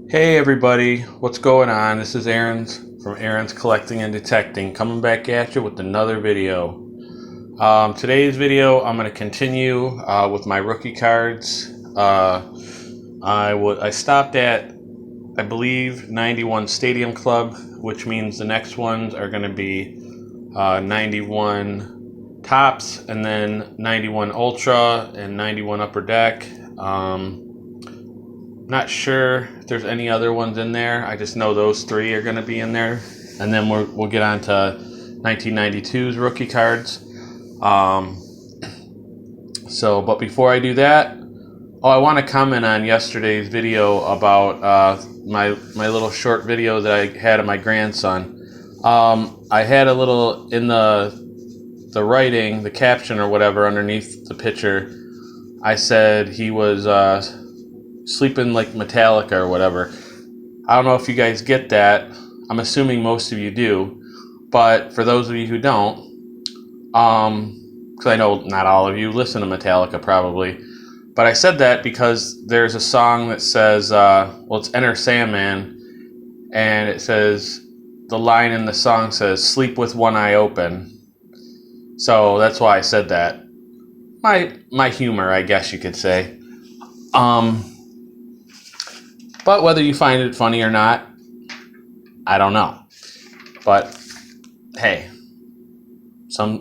Hey everybody, what's going on? This is Aaron's from Aaron's Collecting and Detecting, coming back at you with another video. Today's video, I'm going to continue with my rookie cards. I stopped at, I believe, 91 Stadium Club, which means the next ones are going to be 91 Tops, and then 91 Ultra and 91 Upper Deck. Not sure if there's any other ones in there. I just know those three are going to be in there. And then we'll get on to 1992's rookie cards. But before I do that, I want to comment on yesterday's video about my little short video that I had of my grandson. I had a little in the writing, the caption or whatever underneath the picture. I said he was sleeping like Metallica or whatever. I don't know if you guys get that. I'm assuming most of you do, but for those of you who don't, because I know not all of you listen to Metallica probably, but I said that because there's a song that says, it's Enter Sandman, and it says, the line in the song says, sleep with one eye open. So that's why I said that. My humor, I guess you could say. But whether you find it funny or not, I don't know. But hey,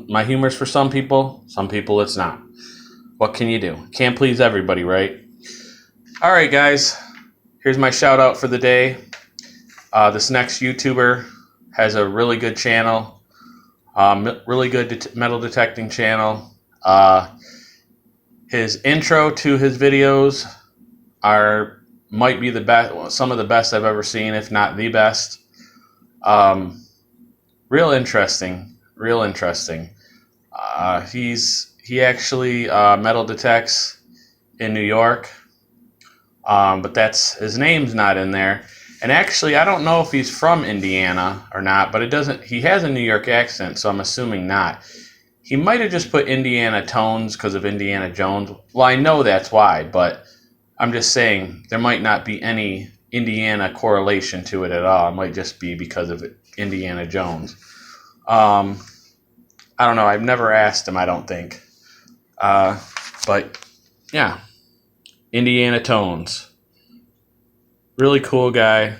my humor's for some people it's not. What can you do? Can't please everybody, right? All right, guys. Here's my shout out for the day. This next YouTuber has a really good channel, really good metal detecting channel. His intro to his videos might be the best, some of the best I've ever seen, if not the best. Real interesting. He actually metal detects in New York, but his name's not in there. And actually, I don't know if he's from Indiana or not, but he has a New York accent, so I'm assuming not. He might have just put Indiana Tones because of Indiana Jones. Well, I know that's why, but I'm just saying there might not be any Indiana correlation to it at all. It might just be because of Indiana Jones. I don't know. I've never asked him, I don't think. But yeah, Indiana Tones. Really cool guy.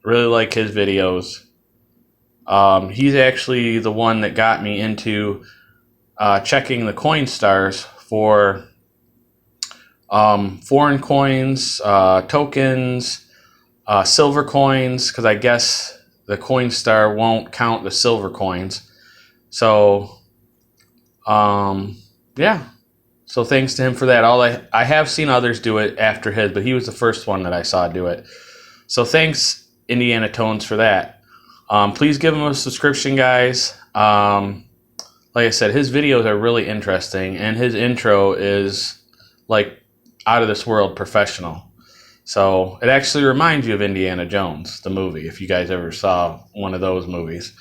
Really like his videos. He's actually the one that got me into checking the coin stars for foreign coins, tokens, silver coins, because I guess the Coinstar won't count the silver coins. So, yeah. So thanks to him for that. I have seen others do it after his, but he was the first one that I saw do it. So thanks, Indiana Tones, for that. Please give him a subscription, guys. Like I said, his videos are really interesting, and his intro is like out of this world professional. So it actually reminds you of Indiana Jones, the movie, if you guys ever saw one of those movies.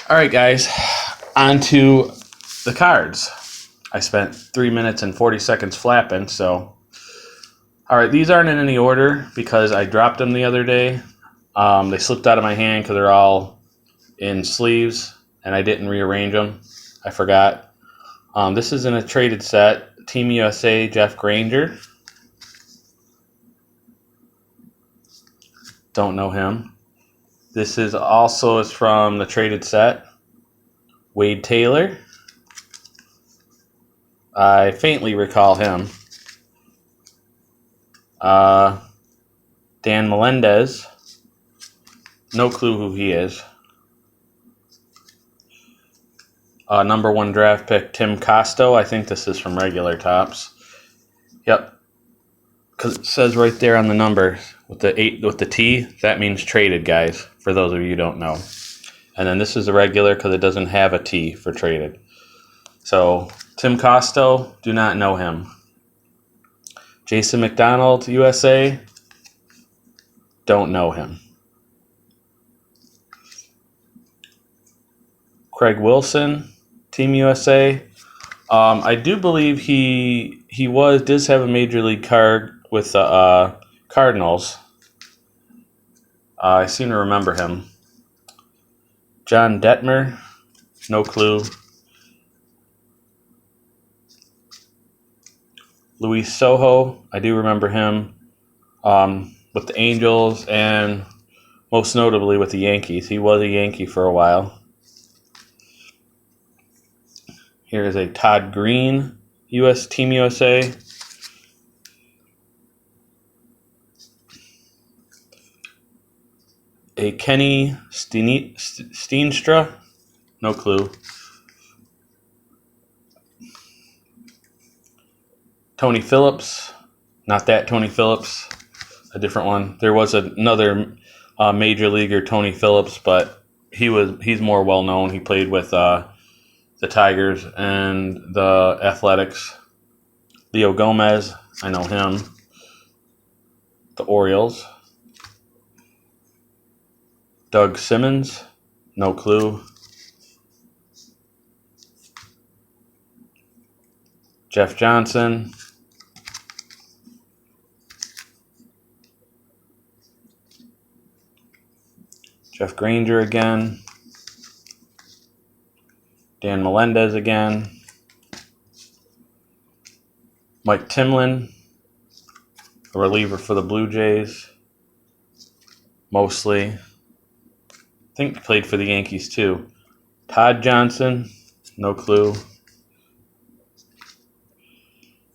All right, guys, on to the cards. I spent 3 minutes and 40 seconds flapping, so. All right, these aren't in any order because I dropped them the other day. They slipped out of my hand because they're all in sleeves, and I didn't rearrange them. I forgot. This is in a traded set. Team USA, Jeff Granger. Don't know him. This is from the traded set. Wade Taylor. I faintly recall him. Dan Melendez. No clue who he is. Number 1 draft pick, Tim Costo. I think this is from regular Tops. Yep. Because it says right there on the number with the T, that means traded, guys, for those of you who don't know. And then this is a regular because it doesn't have a T for traded. So, Tim Costo, do not know him. Jason McDonald, USA, don't know him. Craig Wilson, Team USA. I do believe he does have a major league card with the Cardinals. I seem to remember him. John Detmer, no clue. Luis Soho, I do remember him with the Angels and most notably with the Yankees. He was a Yankee for a while. Here is a Todd Green, Team USA. A Kenny Steenstra, no clue. Tony Phillips, not that Tony Phillips, a different one. There was another major leaguer, Tony Phillips, but he's more well known. He played with the Tigers and the Athletics. Leo Gomez, I know him. The Orioles. Doug Simmons, no clue. Jeff Johnson. Jeff Granger again. Dan Melendez again. Mike Timlin, a reliever for the Blue Jays. Mostly. I think he played for the Yankees too. Todd Johnson, no clue.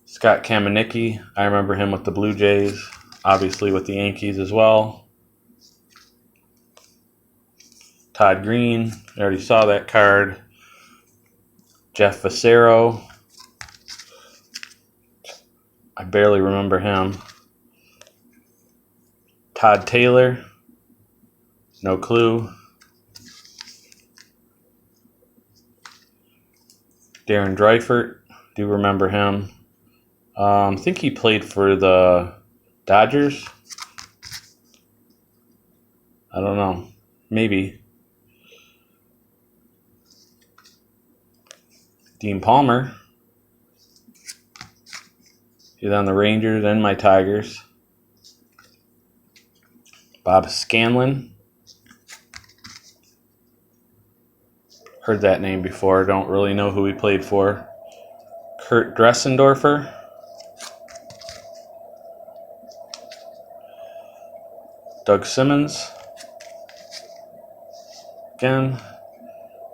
Scott Kamenicki, I remember him with the Blue Jays, obviously with the Yankees as well. Todd Green, I already saw that card. Jeff Facero, I barely remember him. Todd Taylor, no clue. Darren Dreifert, do remember him. I think he played for the Dodgers. I don't know. Maybe. Dean Palmer. He's on the Rangers and my Tigers. Bob Scanlon. Heard that name before. Don't really know who he played for. Kurt Dressendorfer. Doug Simmons. Again.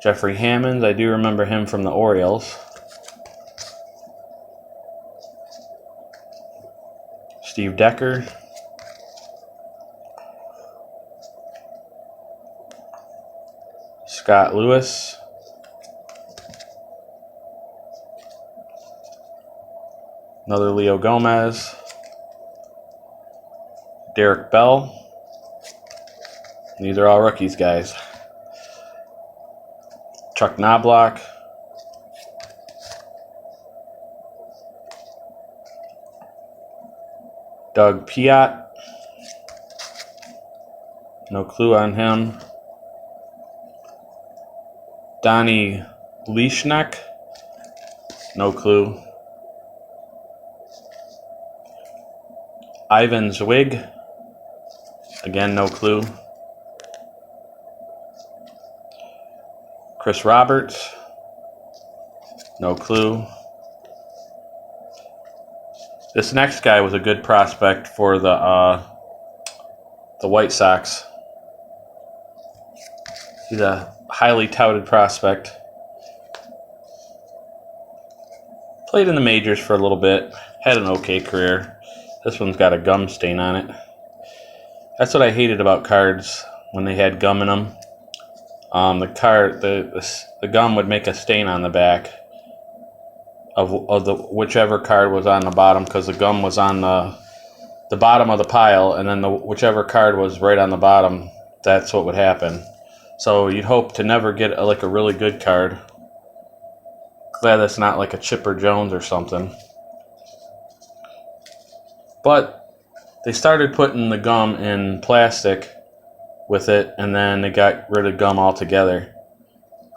Jeffrey Hammonds. I do remember him from the Orioles. Steve Decker. Scott Lewis. Another Leo Gomez. Derek Bell. These are all rookies, guys. Chuck Knobloch. Doug Piott. No clue on him. Donnie Leishneck. No clue. Ivan Zwig. Again, no clue. Chris Roberts. No clue. This next guy was a good prospect for the White Sox. He's a highly touted prospect. Played in the majors for a little bit. Had an okay career. This one's got a gum stain on it. That's what I hated about cards when they had gum in them. The gum would make a stain on the back of the whichever card was on the bottom, because the gum was on the bottom of the pile, and then whichever card was right on the bottom, that's what would happen. So you'd hope to never get a really good card. Glad that's not like a Chipper Jones or something. But they started putting the gum in plastic with it, and then they got rid of gum altogether.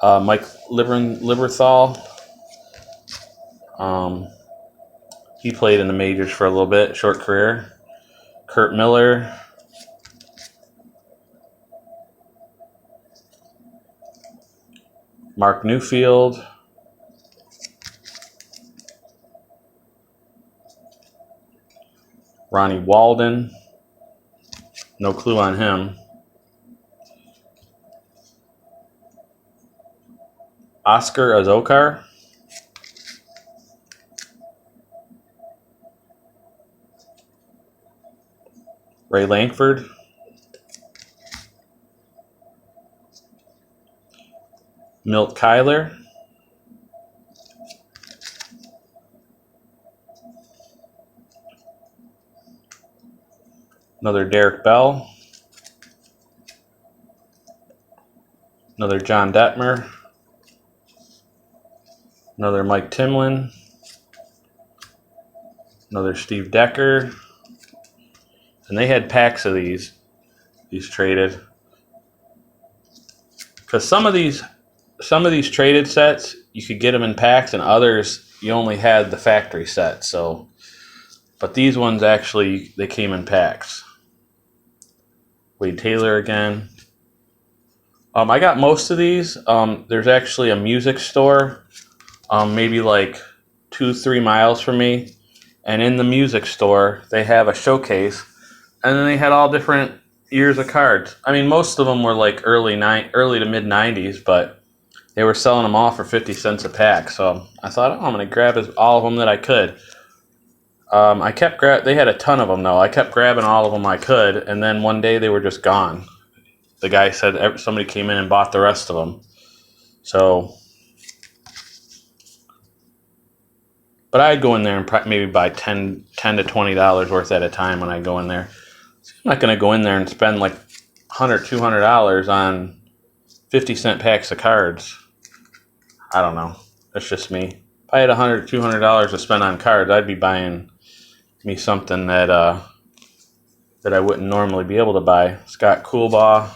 Mike Lieberthal, he played in the majors for a little bit, short career. Kurt Miller, Mark Newfield. Ronnie Walden. No clue on him. Oscar Azokar. Ray Lankford. Milt Kyler. Another Derek Bell. Another John Detmer. Another Mike Timlin. Another Steve Decker. And they had packs of these traded. Because some of these traded sets, you could get them in packs, and others, you only had the factory set. So, but these ones actually, they came in packs. Wade Taylor again. I got most of these. There's actually a music store, maybe like 2-3 miles from me. And in the music store, they have a showcase. And then they had all different years of cards. I mean, most of them were like early to mid 90s, but they were selling them all for 50 cents a pack. So I thought, I'm going to grab all of them that I could. They had a ton of them though. I kept grabbing all of them I could, and then one day they were just gone. The guy said somebody came in and bought the rest of them. So, but I'd go in there and maybe buy $10 to $20 worth at a time when I go in there. I'm not going to go in there and spend like $100, $200 on 50-cent packs of cards. I don't know. That's just me. If I had $100, $200 to spend on cards, I'd be buying me something that I wouldn't normally be able to buy. Scott Coolbaugh.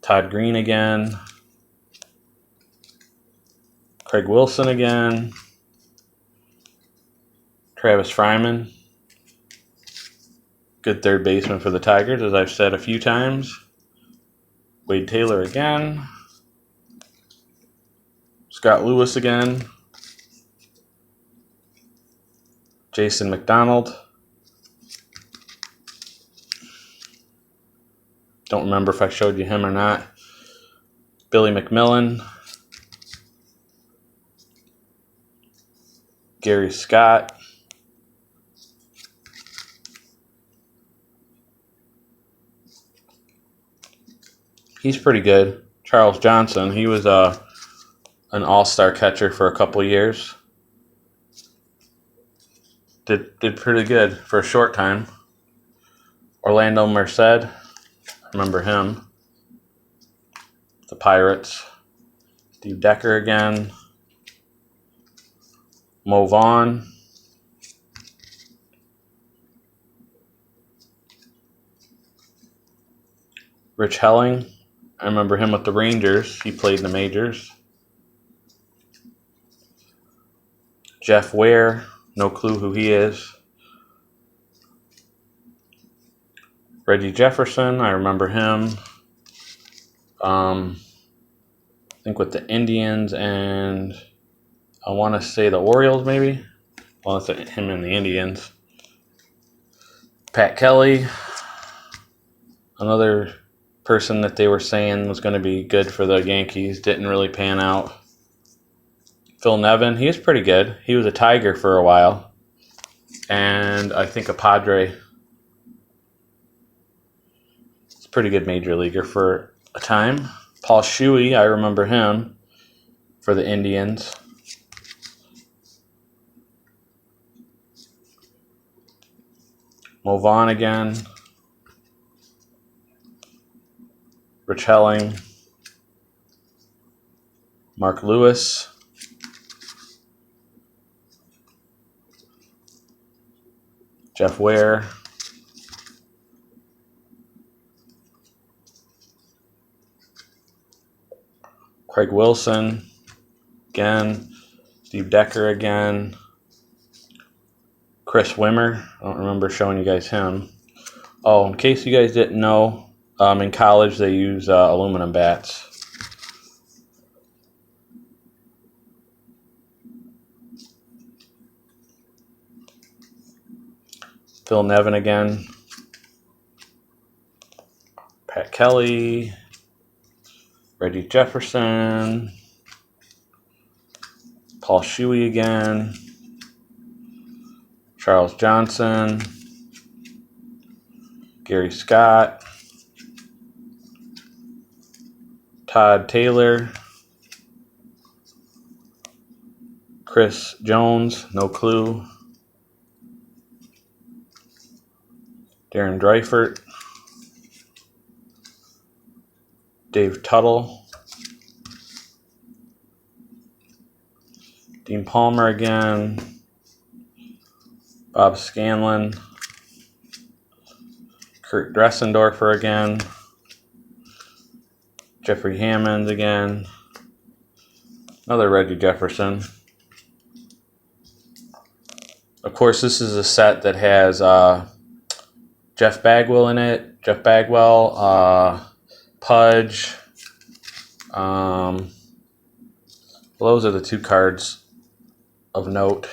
Todd Green again. Craig Wilson again. Travis Fryman. Good third baseman for the Tigers, as I've said a few times. Wade Taylor again. Scott Lewis again. Jason McDonald. Don't remember if I showed you him or not. Billy McMillan. Gary Scott. He's pretty good. Charles Johnson. He was an all-star catcher for a couple years. Did pretty good for a short time. Orlando Merced. I remember him. The Pirates. Steve Decker again. Mo Vaughn. Rich Helling. I remember him with the Rangers. He played in the majors. Jeff Ware. No clue who he is. Reggie Jefferson. I remember him. I think with the Indians and I want to say the Orioles maybe. Well, it's him and the Indians. Pat Kelly. Another person that they were saying was going to be good for the Yankees. Didn't really pan out. Phil Nevin. He was pretty good. He was a Tiger for a while. And I think a Padre. It's a pretty good major leaguer for a time. Paul Shuey. I remember him for the Indians. Mo Vaughn again. Rich Helling. Mark Lewis. Jeff Ware. Craig Wilson. Again. Steve Decker again. Chris Wimmer. I don't remember showing you guys him. Oh, in case you guys didn't know, In college, they use aluminum bats. Phil Nevin again. Pat Kelly. Reggie Jefferson. Paul Shuey again. Charles Johnson. Gary Scott. Todd Taylor. Chris Jones, no clue. Darren Dreifert. Dave Tuttle. Dean Palmer again. Bob Scanlon. Kurt Dressendorfer again. Jeffrey Hammond again. Another Reggie Jefferson. Of course, this is a set that has Jeff Bagwell in it. Jeff Bagwell, Pudge. Those are the two cards of note.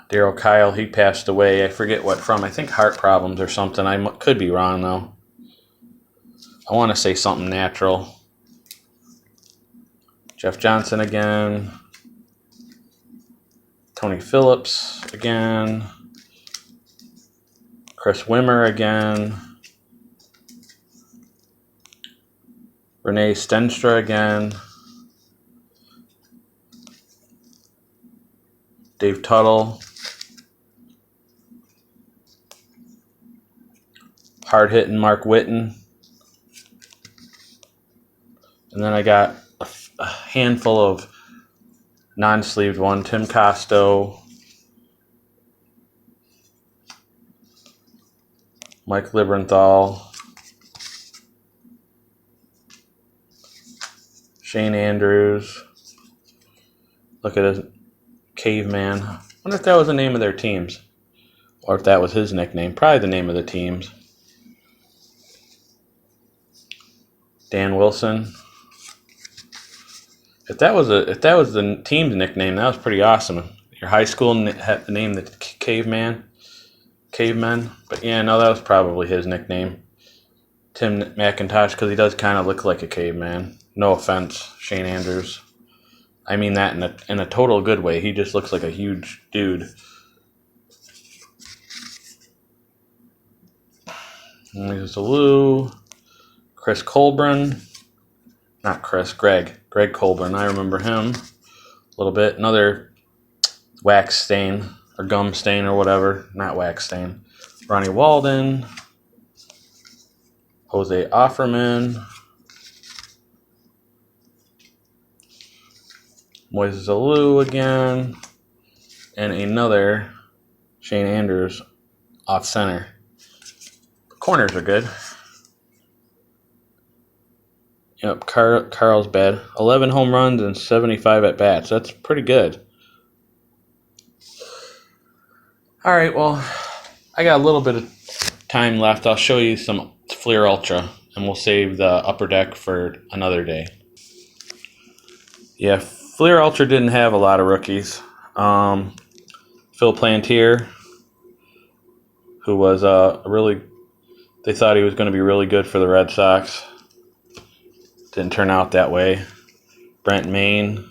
Daryl Kyle, he passed away. I forget what from. I think heart problems or something. I could be wrong, though. I want to say something natural. Jeff Johnson again. Tony Phillips again. Chris Wimmer again. Renee Stenstra again. Dave Tuttle. Hard-hitting Mark Whitten. And then I got a handful of non-sleeved one. Tim Costo. Mike Librenthal. Shane Andrews. Look at his Caveman. I wonder if that was the name of their teams. Or if that was his nickname. Probably the name of the teams. Dan Wilson. If that was the team's nickname, that was pretty awesome. Your high school had the name the Cavemen. But yeah, no, that was probably his nickname. Tim McIntosh, because he does kind of look like a caveman. No offense, Shane Andrews. I mean that in a total good way. He just looks like a huge dude. There's Lou. Chris Colburn. Not Chris, Greg. Greg Colburn. I remember him a little bit. Another wax stain or gum stain or whatever. Not wax stain. Ronnie Walden. Jose Offerman. Moises Alou again. And another Shane Andrews off center. Corners are good. Yep, Carlsbad. 11 home runs and 75 at bats. That's pretty good. All right, well, I got a little bit of time left. I'll show you some Fleer Ultra, and we'll save the upper deck for another day. Yeah, Fleer Ultra didn't have a lot of rookies. Phil Plantier, who was they thought he was going to be really good for the Red Sox. Didn't turn out that way. Brent Maine,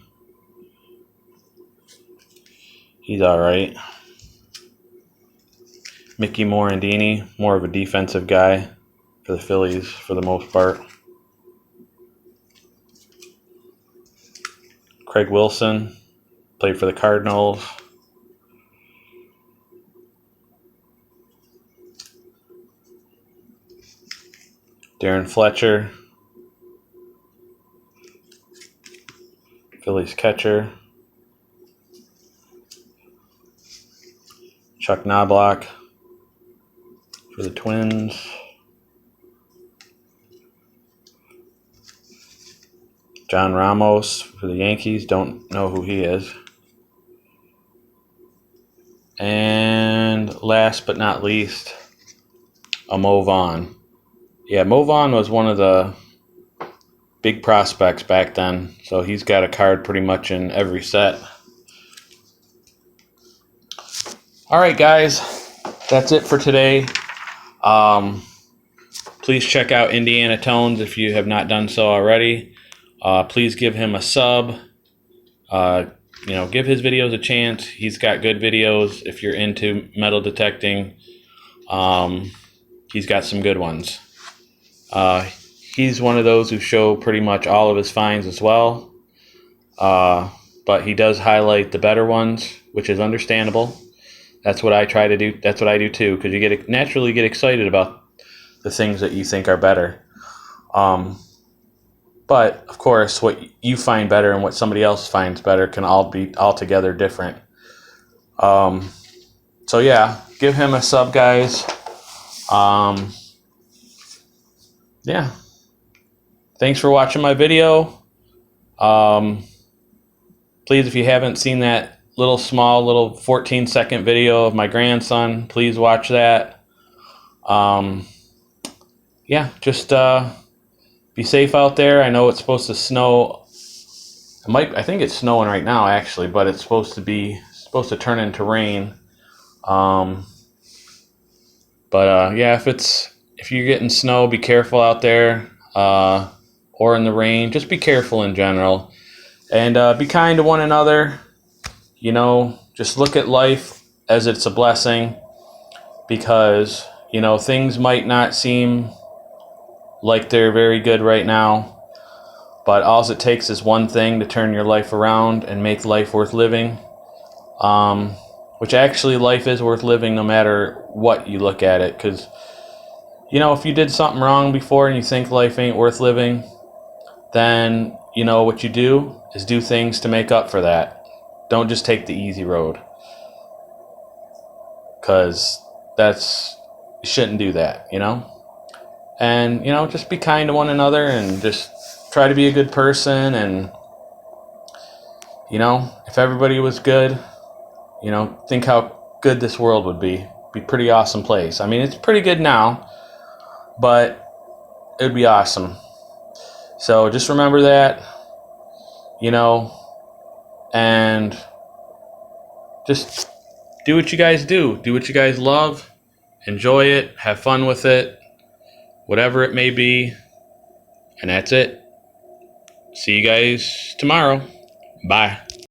he's all right. Mickey Morandini, more of a defensive guy for the Phillies for the most part. Craig Wilson, played for the Cardinals. Darren Fletcher, Phillies catcher. Chuck Knobloch for the Twins. John Ramos for the Yankees. Don't know who he is. And last but not least, a Mo Vaughn. Yeah, Mo Vaughn was one of the big prospects back then, so he's got a card pretty much in every set. All right, guys, that's it for today. Please check out Indiana Tones if you have not done so already. Please give him a sub. Give his videos a chance. He's got good videos if you're into metal detecting. He's got some good ones. He's one of those who show pretty much all of his finds as well. But he does highlight the better ones, which is understandable. That's what I try to do. That's what I do too, because you naturally get excited about the things that you think are better. But of course, what you find better and what somebody else finds better can all be altogether different. So yeah, give him a sub, guys. Yeah. Thanks for watching my video. Please, if you haven't seen that little 14-second video of my grandson, please watch that. Yeah, just be safe out there. I know it's supposed to snow. I think it's snowing right now, actually, but it's supposed to turn into rain. Yeah, if you're getting snow, be careful out there. Or in the rain, just be careful in general, and be kind to one another. Just look at life as it's a blessing, because things might not seem like they're very good right now, but all it takes is one thing to turn your life around and make life worth living. Which actually, life is worth living no matter what you look at it, because if you did something wrong before and you think life ain't worth living, then what you do is do things to make up for that. Don't just take the easy road, because you shouldn't do that. And just be kind to one another, and just try to be a good person. And if everybody was good, think how good this world would be a pretty awesome place. I mean, it's pretty good now, but it would be awesome. So just remember that, and just do what you guys do. Do what you guys love. Enjoy it. Have fun with it. Whatever it may be. And that's it. See you guys tomorrow. Bye.